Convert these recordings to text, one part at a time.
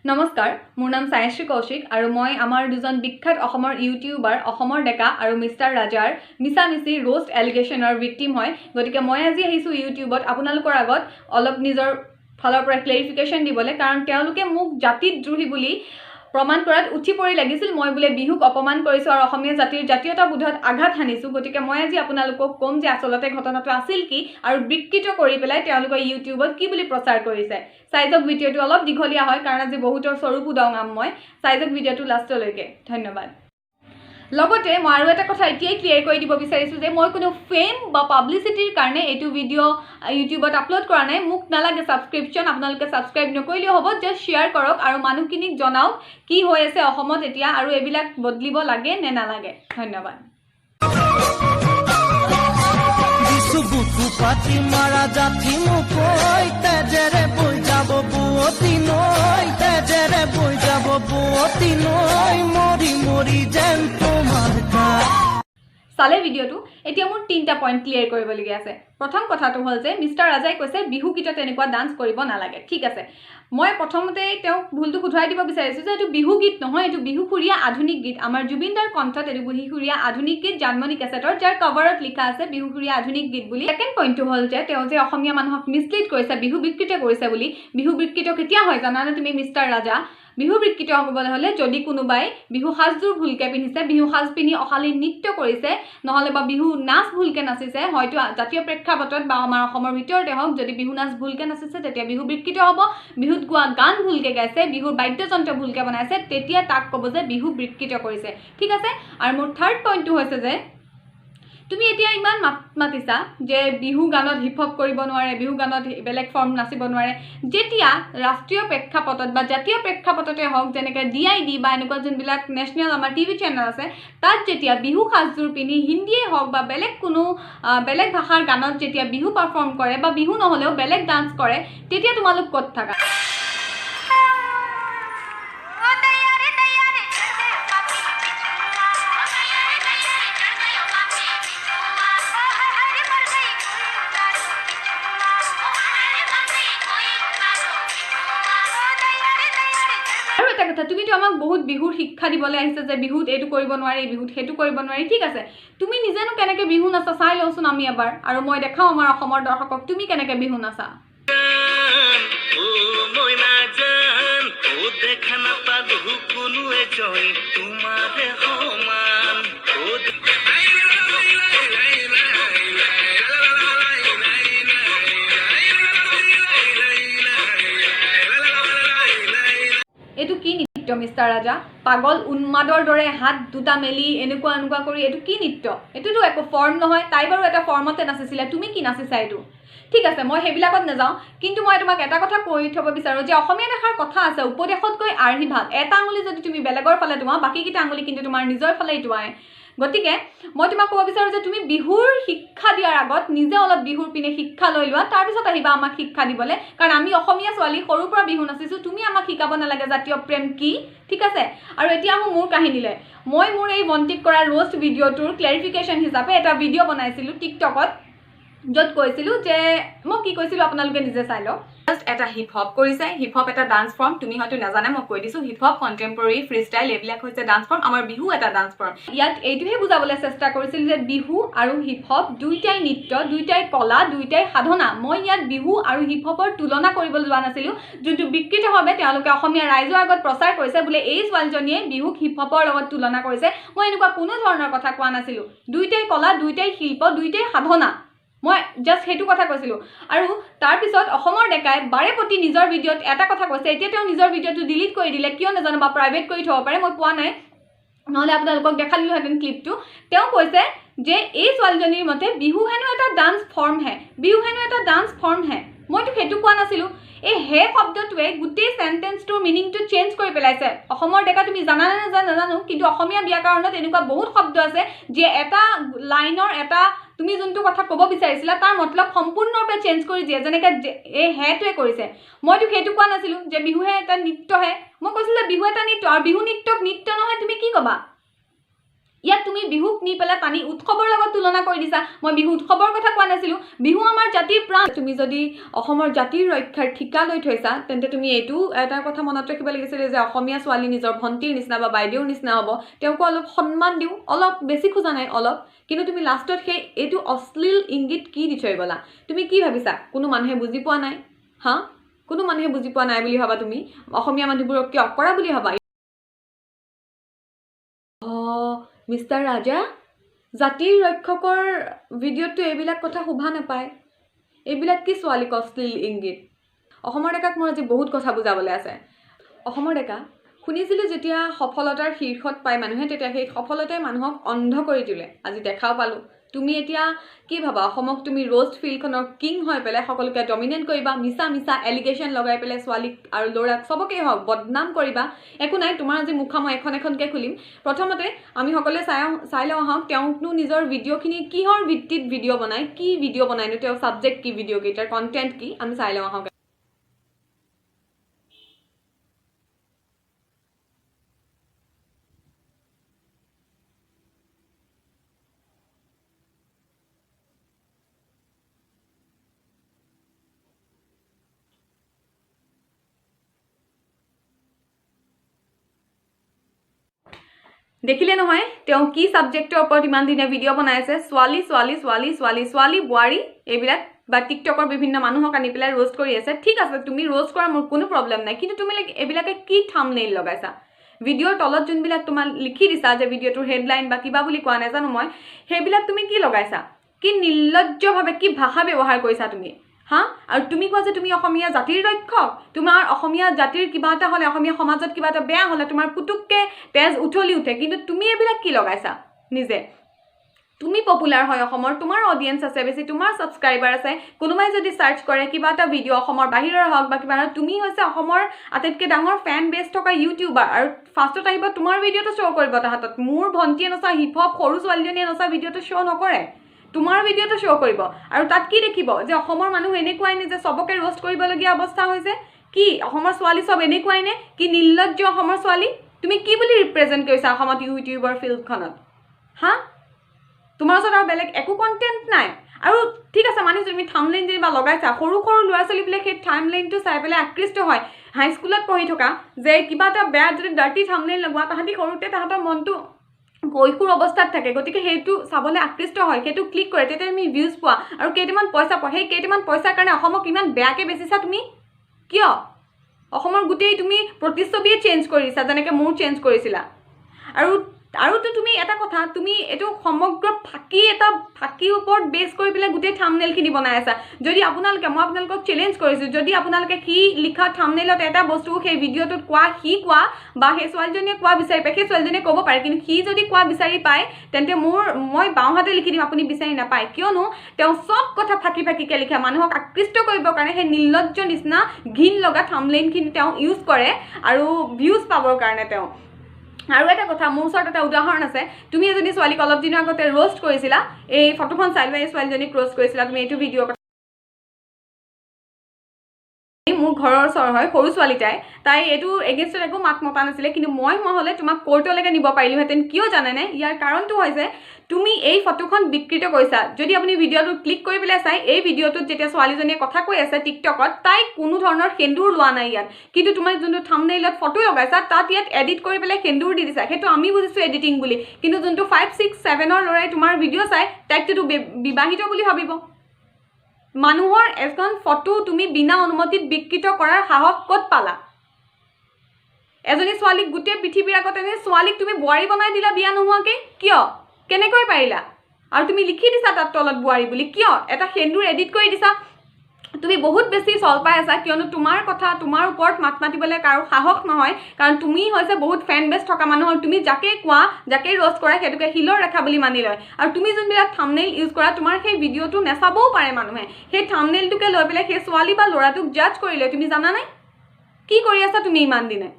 নমস্কাৰ, মোৰ নাম সায়শ্ৰী কৌশিক আৰু মই আমাৰ দুজন বিখ্যাত অসমৰ ইউটিউবাৰ অসমৰ ডেকা আৰু মিষ্টাৰ ৰাজাৰ মিছামিছি ৰোষ্ট এলিগেশ্যনৰ ভিক্টিম হয়। গতিকে মই আজি আহিছোঁ ইউটিউবত আপোনালোকৰ আগত অলপ নিজৰ ফালৰ পৰা ক্লেৰিফিকেশ্যন দিবলৈ, কাৰণ তেওঁলোকে মোক জাতিদ্ৰোহী বুলি প্ৰমাণ কৰাত উঠি পৰি লাগিছিল। মই বোলে বিহুক অপমান কৰিছোঁ আৰু অসমীয়া জাতিৰ জাতীয়তাবোধত আঘাত হানিছোঁ। গতিকে মই আজি আপোনালোকক ক'ম যে আচলতে ঘটনাটো আছিল কি আৰু বিকৃত কৰি পেলাই তেওঁলোকে ইউটিউবত কি বুলি প্ৰচাৰ কৰিছে। চাই যাওক, ভিডিঅ'টো অলপ দীঘলীয়া হয় কাৰণ আজি বহুতৰ স্বৰূপো দঙাম মই। চাই যাওক ভিডিঅ'টো লাষ্টলৈকে। ধন্যবাদ। লগতে মই আৰু এটা কথা এতিয়াই ক্লিয়াৰ কৰি দিব বিচাৰিছোঁ যে মই কোনো ফেম বা পাব্লিচিটিৰ কাৰণে এইটো ভিডিঅ' ইউটিউবত আপলোড কৰা নাই। মোক নালাগে ছাবস্ক্ৰিপশ্যন, আপোনালোকে ছাবস্ক্ৰাইব নকৰিলেও হ'ব, জাষ্ট শ্বেয়াৰ কৰক আৰু মানুহখিনিক জনাওক কি হৈ আছে অসমত এতিয়া আৰু এইবিলাক বদলিব লাগে নে নালাগে। ধন্যবাদ। পাতি মাৰা জাতি মুকৈ তেজেৰে বৈ যাব বুৱতী নৈ, তেজেৰে বৈ যাব বুৱতী নৈ, মৰি মৰি যেন তোমাৰ গাত। চালে ভিডিঅ'টো। এতিয়া মোৰ 3টা পইণ্ট ক্লিয়াৰ কৰিবলগীয়া আছে। প্ৰথম কথাটো হ'ল যে মিষ্টাৰ ৰাজাই কৈছে বিহু গীতত এনেকুৱা ডান্স কৰিব নালাগে। ঠিক আছে, মই প্ৰথমতে তেওঁক ভুলটো শুধৰাই দিব বিচাৰিছোঁ যে এইটো বিহু গীত নহয়, এইটো বিহুসুৰীয়া আধুনিক গীত। আমাৰ জুবিন দাৰ কণ্ঠত এইটো বিহুসুৰীয়া আধুনিক গীত, জানমণি কেছেটৰ, যাৰ কভাৰত লিখা আছে বিহুসুৰীয়া আধুনিক গীত বুলি। ছেকেণ্ড পইণ্টটো হ'ল যে তেওঁ যে অসমীয়া মানুহক মিছলিড কৰিছে, বিহু বিকৃত কৰিছে বুলি। বিহু বিকৃত কেতিয়া হয় জানানে তুমি মিষ্টাৰ ৰাজা? বিহু বিকৃত হ'বলৈ হ'লে যদি কোনোবাই বিহু সাজযোৰ ভুলকৈ পিন্ধিছে, বিহু সাজ পিন্ধি অশালীন নৃত্য কৰিছে, নহ'লে বা বিহু নাচ ভুলকৈ নাচিছে, হয়তো জাতীয় প্ৰেক্ষাপটত বা আমাৰ অসমৰ ভিতৰতে হওক, যদি বিহু নাচ ভুলকৈ নাচিছে তেতিয়া বিহু বিকৃত হ'ব। বিহুত গোৱা গান ভুলকৈ গাইছে, বিহুৰ বাদ্যযন্ত্ৰ ভুলকৈ বনাইছে, তেতিয়া তাক ক'ব যে বিহু বিকৃত কৰিছে। ঠিক আছে। আৰু মোৰ থাৰ্ড পইণ্টটো হৈছে যে তুমি এতিয়া ইমান মাতিছা যে বিহু গানত হিপ হপ কৰিব নোৱাৰে, বিহু গানত বেলেগ ফৰ্ম নাচিব নোৱাৰে, যেতিয়া ৰাষ্ট্ৰীয় প্ৰেক্ষাপটত বা জাতীয় প্ৰেক্ষাপটতে হওক, যেনেকৈ DID বা এনেকুৱা যোনবিলাক নেশ্যনেল আমাৰ TV চেনেল আছে, তাত যেতিয়া বিহু সাজযোৰ পিন্ধি হিন্দীয়ে হওক বা বেলেগ কোনো বেলেগ ভাষাৰ গানত যেতিয়া বিহু পাৰফৰ্ম কৰে বা বিহু নহ'লেও বেলেগ ডান্স কৰে, তেতিয়া তোমালোক ক'ত থাকা? তুমিতো আমাক বহুত বিহুৰ শিক্ষা দিবলৈ আহিছে যে বিহুত এইটো কৰিব নোৱাৰি, বিহুত সেইটো কৰিব নোৱাৰি। ঠিক আছে, তুমি নিজেনো কেনেকৈ বিহু নাচা চাই লওঁচোন আমি এবাৰ, আৰু মই দেখাওঁ আমাৰ অসমৰ দৰ্শকক তুমি কেনেকৈ বিহু নাচা। এইটো কি নৃত্য মিষ্টাৰ ৰাজা? পাগল উন্মাদৰ দৰে হাত দুটা মেলি এনেকুৱা কৰি এইটো কি নৃত্য? এইটোতো একো ফৰ্ম নহয়। তাই বাৰু এটা ফৰ্মতে নাচিছিলে, তুমি কি নাচিছা এইটো? ঠিক আছে, মই সেইবিলাকত নাযাওঁ, কিন্তু মই তোমাক এটা কথা কৈ থ'ব বিচাৰোঁ যে অসমীয়া দেখাৰ কথা আছে, উপদেশতকৈ আৰ্হি ভাল। এটা আঙুলি যদি তুমি বেলেগৰ ফালে তোমাৰ, বাকীকেইটা আঙুলি কিন্তু তোমাৰ নিজৰ ফালেই তোমাৰ। গতিকে মই তোমাক ক'ব বিচাৰোঁ যে তুমি বিহুৰ শিক্ষা দিয়াৰ আগত নিজে অলপ বিহুৰ পিনে শিক্ষা লৈ লোৱা, তাৰপিছত আহিবা আমাক শিক্ষা দিবলৈ। কাৰণ আমি অসমীয়া ছোৱালী সৰুৰ পৰা বিহু নাচিছোঁ, তুমি আমাক শিকাব নালাগে জাতীয় প্ৰেম কি। ঠিক আছে। আৰু এতিয়া আহোঁ মোৰ কাহিনীলৈ। মই মোৰ এই ভণ্টিক কৰা ৰোষ্ট ভিডিঅ'টোৰ ক্লেৰিফিকেশ্যন হিচাপে এটা ভিডিঅ' বনাইছিলোঁ টিকটকত, য'ত কৈছিলোঁ যে মই কি কৈছিলোঁ আপোনালোকে নিজে চাই লওক। জাষ্ট এটা হিপ হপ কৰিছে, হিপ হপ এটা ডান্স ফৰ্ম। তুমি হয়তো নাজানে, মই কৈ দিছোঁ, hip hop, contemporary, free style এইবিলাক হৈছে ডান্স ফৰ্ম। আমাৰ বিহু এটা ডান্স ফৰ্ম। ইয়াত এইটোহে বুজাবলৈ চেষ্টা কৰিছিল যে বিহু আৰু হিপ হপ দুইটাই নৃত্য, দুইটাই কলা, দুইটাই সাধনা। মই ইয়াত বিহু আৰু হিপ হপৰ তুলনা কৰিবলৈ যোৱা নাছিলোঁ, যোনটো বিকৃতভাৱে তেওঁলোকে অসমীয়া ৰাইজৰ আগত প্ৰচাৰ কৰিছে বোলে এই ছোৱালীজনীয়ে বিহুক হিপ হপৰ লগত তুলনা কৰিছে। মই এনেকুৱা কোনো ধৰণৰ কথা কোৱা নাছিলোঁ। দুইটাই কলা, দুইটাই শিল্প, দুইটাই সাধনা। মই জাষ্ট সেইটো কথা কৈছিলোঁ। আৰু তাৰপিছত অসমৰ ডেকাই বাৰে প্ৰতি নিজৰ ভিডিঅ'ত এটা কথা কৈছে। এতিয়া তেওঁ নিজৰ ভিডিঅ'টো ডিলিট কৰি দিলে, কিয় নাজানো, বা প্ৰাইভেট কৰি থ'ব পাৰে, মই পোৱা নাই, নহ'লে আপোনালোকক দেখাই দিলোহেঁতেন ক্লিপটো। তেওঁ কৈছে যে এই ছোৱালীজনীৰ মতে বিহু হেনো এটা ডান্স ফৰ্মহে, বিহু হেনো এটা ডান্স ফৰ্মহে। মইতো সেইটো কোৱা নাছিলোঁ। এই হে শব্দটোৱে গোটেই চেণ্টেন্সটোৰ মিনিংটো চেঞ্জ কৰি পেলাইছে। অসমৰ ডেকা তুমি জানানে নাজানো, কিন্তু অসমীয়া ব্যাকৰণত এনেকুৱা বহুত শব্দ আছে যিয়ে এটা লাইনৰ এটা তুমি যোনটো কথা ক'ব বিচাৰিছিলা তাৰ মতলব সম্পূৰ্ণৰূপে চেঞ্জ কৰি দিয়ে, যেনেকৈ এই হেটোৱে কৰিছে। মইতো সেইটো কোৱা নাছিলোঁ যে বিহুহে এটা নৃত্যহে। মই কৈছিলোঁ যে বিহু এটা নৃত্য, আৰু বিহু নৃত্যক নৃত্য নহয় তুমি কি ক'বা? ইয়াত তুমি বিহুক নি পেলাই পানী উৎসৱৰ লগত তুলনা কৰি দিছা মই বিহু উৎসৱৰ কথা কোৱা নাছিলোঁ বিহু আমাৰ জাতিৰ প্ৰাণ তুমি যদি অসমৰ জাতিৰ ৰক্ষাৰ ঠিকা লৈ থৈছা তেন্তে তুমি এইটো এটা কথা মনত ৰাখিব লাগিছিল যে অসমীয়া ছোৱালী নিজৰ ভণ্টিৰ নিচিনা বা বাইদেউৰ নিচিনা হ'ব তেওঁকো অলপ সন্মান দিওঁ অলপ বেছি খোজা নাই অলপ কিন্তু তুমি লাষ্টত সেই এইটো অশ্লীল ইংগিত কি দি থৈ গ'লা তুমি কি ভাবিছা কোনো মানুহে বুজি পোৱা নাই হা কোনো মানুহে বুজি পোৱা নাই বুলি ভাবা তুমি অসমীয়া মানুহবোৰক কি অকৰা বুলি ভাবা মিষ্টাৰ ৰাজা জাতিৰ ৰক্ষকৰ ভিডিঅ'টো এইবিলাক কথা শুভা নাপায় এইবিলাক কি ছোৱালীক অশ্লীল ইংগিত অসমৰ ডেকাক মোৰ আজি বহুত কথা বুজাবলৈ আছে অসমৰ ডেকা শুনিছিলোঁ যেতিয়া সফলতাৰ শীৰ্ষত পায় মানুহে তেতিয়া সেই সফলতাই মানুহক অন্ধ কৰি তোলে আজি দেখাও পালোঁ তুমি এতিয়া কি ভাবা অসমক তুমি ৰোষ্ট ফিল্ডখনৰ কিং হৈ পেলাই সকলোকে ডমিনেট কৰিবা মিছা মিছা এলিগেশ্যন লগাই পেলাই ছোৱালীক আৰু ল'ৰাক চবকেই হওক বদনাম কৰিবা একো নাই তোমাৰ আজি মুখা মই এখনকৈ খুলিম প্ৰথমতে আমি সকলোৱে চাই লওঁ আহক তেওঁকনো নিজৰ ভিডিঅ'খিনি কিহৰ ভিত্তিত ভিডিঅ' বনায় কি ভিডিঅ' বনায়নো তেওঁ ছাবজেক্ট কি ভিডিঅ'কেইটাৰ কণ্টেণ্ট কি আমি চাই লওঁ আহক দেখিলে নহয় তেওঁ কি ছাবজেক্টৰ ওপৰত ইমান দিনে ভিডিঅ' বনাই আছে ছোৱালী ছোৱালী ছোৱালী ছোৱালী ছোৱালী বোৱাৰী এইবিলাক বা টিকটকৰ বিভিন্ন মানুহক আনি পেলাই ৰোষ্ট কৰি আছে ঠিক আছে তুমি ৰোষ্ট কৰা মোৰ কোনো প্ৰব্লেম নাই কিন্তু তুমি এইবিলাকে কি থাম্বনেইল লগাইছা ভিডিঅ'ৰ তলত যোনবিলাক তোমাৰ লিখি দিছা যে ভিডিঅ'টোৰ হেডলাইন বা কিবা বুলি কোৱা নাজানো মই সেইবিলাক তুমি কি লগাইছা কি নিৰ্লজ্জভাৱে কি ভাষা ব্যৱহাৰ কৰিছা তুমি হা আৰু তুমি কোৱা যে তুমি অসমীয়া জাতিৰ ৰক্ষক তোমাৰ অসমীয়া জাতিৰ কিবা এটা হ'লে অসমীয়া সমাজত কিবা এটা বেয়া হ'লে তোমাৰ পুতুককে তেজ উঠলি উঠে কিন্তু তুমি এইবিলাক কি লগাইছা নিজে তুমি পপুলাৰ হয় অসমৰ তোমাৰ অডিয়েন্স আছে বেছি তোমাৰ ছাবস্ক্ৰাইবাৰ আছে কোনোবাই যদি সাৰ্চ কৰে কিবা এটা ভিডিঅ' অসমৰ বাহিৰৰ হওক বা কিবা তুমি হৈছে অসমৰ আটাইতকৈ ডাঙৰ ফেন বেছ থকা ইউটিউবাৰ আৰু ফাৰ্ষ্টত আহিব তোমাৰ ভিডিঅ'টো শ্ব' কৰিব তাহাঁতত মোৰ ভণ্টিয়ে নচা হিপ হপ সৰু ছোৱালীজনীয়ে নচা ভিডিঅ'টো শ্ব' নকৰে তোমাৰ ভিডিঅ'টো শ্ব' কৰিব আৰু তাত কি দেখিব যে অসমৰ মানুহ এনেকুৱাই নে যে চবকে ৰোষ্ট কৰিবলগীয়া অৱস্থা হৈছে কি অসমৰ ছোৱালী চব এনেকুৱাই নে কি নিৰ্লজ্জ অসমৰ ছোৱালী তুমি কি বুলি ৰিপ্ৰেজেণ্ট কৰিছা অসমত ইউটিউবৰ ফিল্ডখনত হা তোমাৰ ওচৰত আৰু বেলেগ একো কণ্টেণ্ট নাই আৰু ঠিক আছে মানিছোঁ তুমি থাম্বনেইল যেনিবা লগাইছা সৰু সৰু ল'ৰা ছোৱালীবিলাক সেই থাম্বনেইলটো চাই পেলাই আকৃষ্ট হয় হাইস্কুলত পঢ়ি থকা যে কিবা এটা বেয়া যদি ডাৰ্টি থাম্বনেইল লগোৱা তাহাঁতি সৰুতে তাহাঁতৰ মনটো কৈশোৰ অৱস্থাত থাকে গতিকে সেইটো চাবলৈ আকৃষ্ট হয় সেইটো ক্লিক কৰে তেতিয়া তুমি ভিউজ পোৱা আৰু কেইটামান পইচা পোৱা সেই কেইটামান পইচাৰ কাৰণে অসমক ইমান বেয়াকৈ বেচিছা তুমি কিয় অসমৰ গোটেই তুমি প্ৰতিচ্ছবিয়ে চেঞ্জ কৰিছা যেনেকৈ মোৰ চেঞ্জ কৰিছিলা আৰুতো তুমি এটা কথা তুমি এইটো সমগ্ৰ ফাঁকিৰ ওপৰত বেছ কৰি পেলাই গোটেই থাম্বনেইলখিনি বনাই আছা যদি মই আপোনালোকক চেলেঞ্জ কৰিছোঁ যদি আপোনালোকে সি লিখা থাম্বনেইলত এটা বস্তু সেই ভিডিঅ'টোত সি কোৱা বা সেই ছোৱালীজনীয়ে কোৱা বিচাৰি পায় সেই ছোৱালীজনীয়ে ক'ব পাৰে কিন্তু সি যদি কোৱা বিচাৰি পায় তেন্তে মই বাওঁহাতে লিখি দিম আপুনি বিচাৰি নাপায় কিয়নো তেওঁ চব কথা ফাঁকিকৈ লিখে মানুহক আকৃষ্ট কৰিবৰ কাৰণে সেই নিৰ্লজ্জ নিচিনা ঘিণ লগা থাম্বনেইলখিনি তেওঁ ইউজ কৰে আৰু ভিউজ পাবৰ কাৰণে তেওঁ আৰু এটা কথা মোৰ ওচৰত এটা উদাহৰণ আছে তুমি এজনী ছোৱালীক অলপ দিনৰ আগতে ৰোষ্ট কৰিছিলা এই ফটোখন চাই লৈ এই ছোৱালীজনীক ৰোষ্ট কৰিছিলা তুমি এইটো ভিডিঅ' মোৰ ঘৰৰ ওচৰ হয় সৰু ছোৱালীটাই তাই এইটো এগেইনষ্টত একো মাত মতা নাছিলে কিন্তু মই হ'লে তোমাক কোৰ্টলৈকে নিব পাৰিলোহেঁতেন কিয় জানেনে ইয়াৰ কাৰণটো হৈছে তুমি এই ফটোখন বিকৃত কৰিছা যদি আপুনি ভিডিঅ'টো ক্লিক কৰি পেলাই চাই এই ভিডিঅ'টোত যেতিয়া ছোৱালীজনীয়ে কথা কৈ আছে টিকটকত তাই কোনো ধৰণৰ সেন্দুৰ লোৱা নাই ইয়াত কিন্তু তোমাৰ যোনটো থাম্বনেইলত ফটো লগাইছা তাত ইয়াত এডিট কৰি পেলাই সেন্দুৰ দি দিছা সেইটো আমি বুজিছোঁ এডিটিং বুলি কিন্তু যোনটো 5, 6, 7ৰ ল'ৰাই তোমাৰ ভিডিঅ' চাই তাইকতো বিবাহিত বুলি ভাবিব মানুহৰ এখন ফটো তুমি বিনা অনুমতিত বিকৃত কৰাৰ সাহস ক'ত পালা এজনী ছোৱালীক গোটেই পৃথিৱীৰ আগত এজনী ছোৱালীক তুমি বোৱাৰী বনাই দিলা বিয়া নোহোৱাকৈ কিয় কেনেকৈ পাৰিলা আৰু তুমি লিখি দিছা তাত তলত বোৱাৰী বুলি কিয় এটা সেন্দুৰ এডিট কৰি দিছা তুমি বহুত বেছি চল পাই আছা কিয়নো তোমাৰ কথা তোমাৰ ওপৰত মাত মাতিবলৈ কাৰো সাহস নহয় কাৰণ তুমি হৈছে বহুত ফেন বেছ থকা মানুহ আৰু তুমি যাকে কোৱা যাকে ৰোষ্ট কৰা সেইটোকে শিলৰ ৰেখা বুলি মানি লয় আৰু তুমি যোনবিলাক থাম্বনেইল ইউজ কৰা তোমাৰ সেই ভিডিঅ'টো নেচাবও পাৰে মানুহে সেই থাম্বনেইলটোকে লৈ পেলাই সেই ছোৱালী বা ল'ৰাটোক জাজ কৰিলে তুমি জানা নাই কি কৰি আছা তুমি ইমান দিনে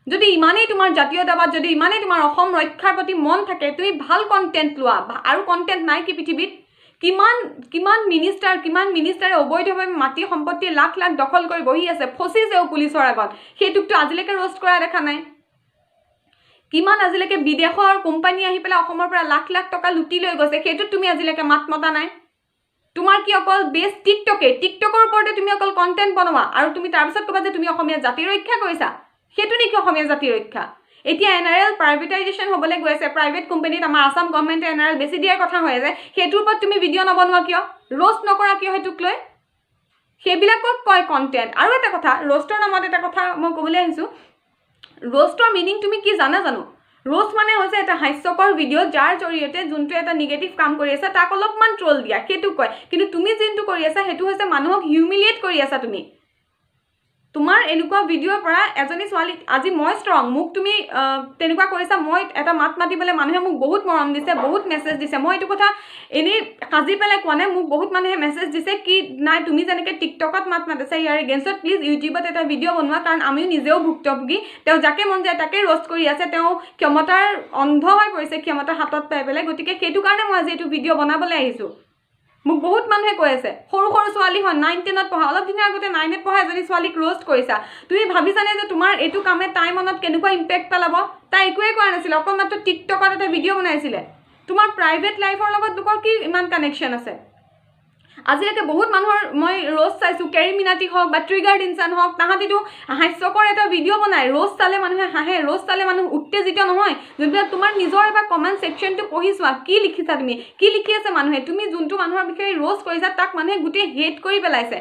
যদি ইমানেই তোমাৰ জাতীয়তাবাদ যদি ইমানেই তোমাৰ অসম ৰক্ষাৰ প্ৰতি মন থাকে তুমি ভাল কণ্টেণ্ট লোৱা আৰু কণ্টেণ্ট নাই কি পৃথিৱীত কিমান মিনিষ্টাৰে অবৈধভাৱে মাটি সম্পত্তি লাখ দখল কৰি বহি আছে ফচিছেও পুলিচৰ আগত সেইটোকতো আজিলৈকে ৰোষ্ট কৰা দেখা নাই কিমান আজিলৈকে বিদেশৰ কোম্পানী আহি পেলাই অসমৰ পৰা লাখ লাখ টকা লুটি লৈ গৈছে, সেইটোত তুমি আজিলৈকে মাত মতা নাই। তোমাৰ কি অকল বেছ টিকটকৰ ওপৰতে তুমি অকল কণ্টেণ্ট বনোৱা আৰু তুমি তাৰপিছত ক'বা যে তুমি অসমীয়া জাতি ৰক্ষা কৰিছা। সেইটো নেকি অসমীয়া জাতি ৰক্ষা? এতিয়া NRL প্ৰাইভেটাইজেশ্যন হ'বলৈ গৈ আছে, প্ৰাইভেট কোম্পানীত আমাৰ আসাম গভৰ্ণমেণ্টে NRL বেছি দিয়াৰ কথা হৈ আছে, সেইটোৰ ওপৰত তুমি ভিডিঅ' নবনোৱা কিয়? ৰ'ষ্ট নকৰা কিয় সেইটোক লৈ? সেইবিলাকক কয় কণ্টেণ্ট। আৰু এটা কথা, ৰ'ষ্টৰ নামত এটা কথা মই ক'বলৈ আহিছোঁ, ৰ'ষ্টৰ মিনিং তুমি কি জানো? ৰ'ষ্ট মানে হৈছে এটা হাস্যকৰ ভিডিঅ' যাৰ জৰিয়তে যোনটো এটা নিগেটিভ কাম কৰি আছে তাক অলপমান ট্ৰল দিয়া, সেইটো কয়। কিন্তু তুমি যোনটো কৰি আছা সেইটো হৈছে মানুহক হিউমিলিয়েট কৰি আছা তুমি। তোমাৰ এনেকুৱা ভিডিঅ'ৰ পৰা এজনী ছোৱালী, আজি মই ষ্ট্ৰং, মোক তুমি তেনেকুৱা কৰিছা, মই এটা মাত মাতিবলৈ মানুহে মোক বহুত মৰম দিছে, বহুত মেছেজ দিছে। মই এইটো কথা এনেই সাজি পেলাই কোৱা নাই, মোক বহুত মানুহে মেছেজ দিছে কি নাই তুমি যেনেকৈ টিকটকত মাত মাতিছা ইয়াৰ এগেইনষ্টত প্লিজ ইউটিউবত এটা ভিডিঅ' বনোৱা, কাৰণ আমিও নিজেও ভুক্তভোগী। তেওঁ যাকে মন যায় তাকে ৰ'ষ্ট কৰি আছে, তেওঁ ক্ষমতাৰ অন্ধ হৈ পৰিছে, ক্ষমতা হাতত পাই পেলাই। গতিকে সেইটো কাৰণে মই আজি এইটো ভিডিঅ' বনাবলৈ আহিছোঁ। মোক বহুত মানুহে কৈ আছে, সৰু ছোৱালী হয় 9-10ত পঢ়া, অলপ দিনৰ আগতে 9ত পঢ়া এজনী ছোৱালীক ৰ'ষ্ট কৰিছা। তুমি ভাবিছানে যে তোমাৰ এইটো কামে তাই মনত কেনেকুৱা ইম্পেক্ট পেলাব? তাই একোৱে কৰা নাছিলে, অকল মাত্ৰ টিকটকত এটা ভিডিঅ' বনাইছিলে। তোমাৰ প্ৰাইভেট লাইফৰ লগত লোকৰ কি ইমান কানেকশ্যন আছে? আজিলৈকে বহুত মানুহৰ মই ৰ'ষ্ট চাইছোঁ, কেৰী মিনাটিক হওক বা ট্ৰিগাৰ্ড ইনচান হওক, তাহাঁতিতো হাস্যকৰ এটা ভিডিঅ' বনায়, ৰ'ষ্ট চালে মানুহে হাঁহে, ৰ'ষ্ট চালে মানুহ উত্তেজিত নহয়। যোনবিলাক তোমাৰ নিজৰ এবাৰ কমেণ্ট ছেকশ্যনটো পঢ়ি চোৱা, কি লিখিছা তুমি, কি লিখি আছে মানুহে? তুমি যোনটো মানুহৰ বিষয়ে ৰ'ষ্ট কৰিছা তাক মানুহে গোটেই হেট কৰি পেলাইছে।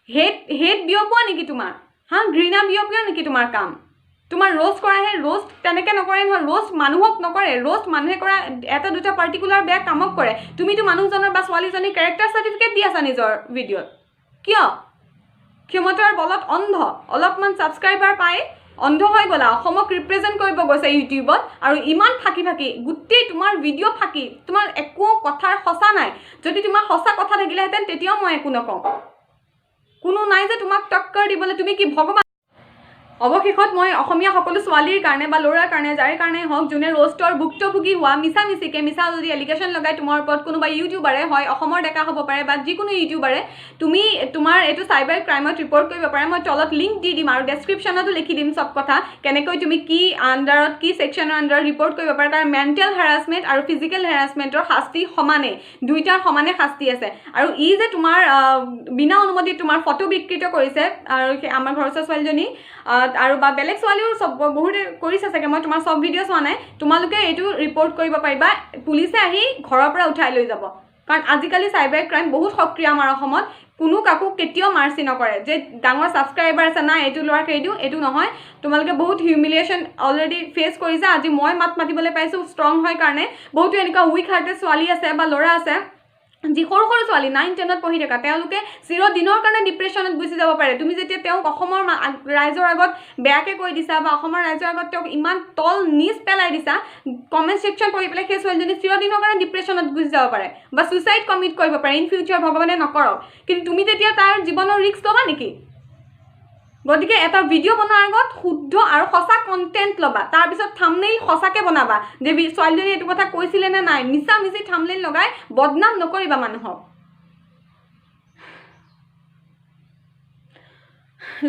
হেট বিয়পোৱা নেকি তোমাৰ? ঘৃণা বিয়পোৱা নেকি তোমাৰ কাম? তোমাৰ ৰ'ষ্ট কৰাহে, ৰ'ষ্ট তেনেকৈ নকৰে নহয়, ৰ'ষ্ট মানুহক নকৰে, ৰ'ষ্ট মানুহে কৰা এটা দুটা পাৰ্টিকুলাৰ বেয়া কামক কৰে। তুমিতো মানুহজনৰ বা ছোৱালীজনীৰ কেৰেক্টাৰ চাৰ্টিফিকেট দি আছা নিজৰ ভিডিঅ'ত, কিয়? ক্ষমতাৰ বলত অন্ধ, অলপমান ছাবস্ক্ৰাইবাৰ পাই অন্ধ হৈ গ'লা, অসমক ৰিপ্ৰেজেণ্ট কৰিব গৈছে ইউটিউবত, আৰু ইমান ফাঁকি গোটেই তোমাৰ ভিডিঅ' ফাঁকি, তোমাৰ একো কথাৰ সঁচা নাই। যদি তোমাৰ সঁচা কথা থাকিলেহেঁতেন তেতিয়াও মই একো নকওঁ, কোনো নাই যে তোমাক টক্কৰ দিবলৈ, তুমি কি ভগৱান? অৱশেষত মই অসমীয়া সকলো ছোৱালীৰ কাৰণে বা ল'ৰাৰ কাৰণে, যাৰ কাৰণে হওক, যোনে ৰ'ষ্টৰ ভুক্তভোগী হোৱা, মিছা যদি এলিগেশ্যন লগাই তোমাৰ ওপৰত কোনোবা ইউটিউবাৰে, হয় অসমৰ ডেকা হ'ব পাৰে বা যিকোনো ইউটিউবাৰে, তুমি তোমাৰ এইটো চাইবাৰ ক্ৰাইমত ৰিপৰ্ট কৰিব পাৰে। মই তলত লিংক দি দিম আৰু ডেছক্ৰিপশ্যনতো লিখি দিম চব কথা, কেনেকৈ তুমি কি আণ্ডাৰত, কি ছেকশ্যনৰ আণ্ডাৰত ৰিপৰ্ট কৰিব পাৰা। কাৰণ মেণ্টেল হেৰাছমেণ্ট আৰু ফিজিকেল হেৰাছমেণ্টৰ শাস্তি সমানে, দুইটাৰ সমানে শাস্তি আছে। আৰু ই যে তোমাৰ বিনা অনুমতিত তোমাৰ ফটো বিকৃত কৰিছে, আৰু আমাৰ ঘৰৰ ছোৱালীজনী আৰু বা বেলেগ ছোৱালীও চব বহুতে কৰিছে চাগে, মই তোমাৰ চব ভিডিঅ' চোৱা নাই, তোমালোকে এইটো ৰিপৰ্ট কৰিব পাৰিবা, পুলিচে আহি ঘৰৰ পৰা উঠাই লৈ যাব। কাৰণ আজিকালি চাইবাৰ ক্ৰাইম বহুত সক্ৰিয় আমাৰ অসমত, কোনো কাকো কেতিয়াও মাৰ্চি নকৰে যে ডাঙৰ ছাবস্ক্ৰাইবাৰ আছে নাই এইটো ল'ৰাক এৰি দিওঁ, এইটো নহয়। তোমালোকে বহুত হিউমিলিয়েশ্যন অলৰেডি ফেচ কৰিছা। আজি মই মাত মাতিবলৈ পাইছোঁ ষ্ট্ৰং হয় কাৰণে। বহুতো এনেকুৱা উইক হাৰ্টেড ছোৱালী আছে বা ল'ৰা আছে যি সৰু ছোৱালী 9-10ত পঢ়ি থকা, তেওঁলোকে চিৰদিনৰ কাৰণে ডিপ্ৰেশ্যনত গুচি যাব পাৰে। তুমি যেতিয়া তেওঁক অসমৰ ৰাইজৰ আগত বেয়াকৈ কৈ দিছা বা অসমৰ ৰাইজৰ আগত তেওঁক ইমান তল নিচ পেলাই দিছা, কমেণ্ট ছেকশ্যন পঢ়ি পেলাই সেই ছোৱালীজনী চিৰদিনৰ কাৰণে ডিপ্ৰেশ্যনত গুচি যাব পাৰে বা ছুইচাইড কমিট কৰিব পাৰে ইন ফিউচাৰ, ভগৱানে নকৰক। কিন্তু তুমি তেতিয়া তাৰ জীৱনৰ ৰিস্ক ল'বা নেকি? গতিকে এটা ভিডিঅ' বনোৱাৰ আগত শুদ্ধ আৰু সঁচা কণ্টেণ্ট ল'বা, তাৰপিছত থাম্বনেইল সঁচাকৈ বনাবা যে ছোৱালীজনী এইটো কথা কৈছিলে নে নাই। মিছা থাম্বনেইল লগাই বদনাম নকৰিবা মানুহক।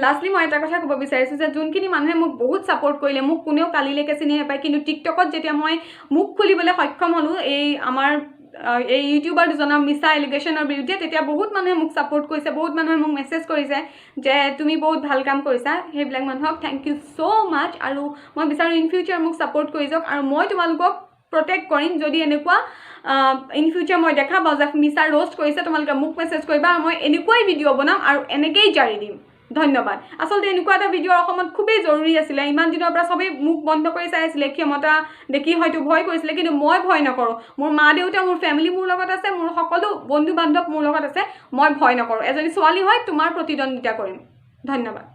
লাষ্টলি মই এটা কথা ক'ব বিচাৰিছোঁ যে যোনখিনি মানুহে মোক বহুত ছাপোৰ্ট কৰিলে, মোক কোনেও কালিলৈকে চিনি নাপায়, কিন্তু টিকটকত যেতিয়া মই মুখ খুলিবলৈ সক্ষম হ'লোঁ আমাৰ এই ইউটিউবাৰ দুজনৰ মিছা এলিগেশ্যনৰ বিৰুদ্ধে, তেতিয়া বহুত মানুহে মোক ছাপোৰ্ট কৰিছে, বহুত মানুহে মোক মেছেজ কৰিছে যে তুমি বহুত ভাল কাম কৰিছা। সেইবিলাক মানুহক থেংক ইউ ছ' মাছ। আৰু মই বিচাৰোঁ ইন ফিউচাৰ মোক ছাপোৰ্ট কৰি যাওক, আৰু মই তোমালোকক প্ৰটেক্ট কৰিম। যদি এনেকুৱা ইন ফিউচাৰ মই দেখা পাওঁ যে মিছা ৰ'ষ্ট কৰিছে, তোমালোকে মোক মেছেজ কৰিবা, আৰু মই এনেকুৱাই ভিডিঅ' বনাম আৰু এনেকৈয়ে জাৰি দিম। ধন্যবাদ। আচলতে এনেকুৱা এটা ভিডিঅ' অসমত খুবেই জৰুৰী আছিলে। ইমান দিনৰ পৰা চবেই মুখ বন্ধ কৰি চাই আছিলে, ক্ষমতা দেখি হয়তো ভয় কৰিছিলে, কিন্তু মই ভয় নকৰোঁ। মোৰ মা দেউতা, মোৰ ফেমিলি মোৰ লগত আছে, মোৰ সকলো বন্ধু বান্ধৱ মোৰ লগত আছে, মই ভয় নকৰোঁ। এজনী ছোৱালী হয় তোমাৰ প্ৰতিদ্বন্দ্বিতা কৰিম। ধন্যবাদ।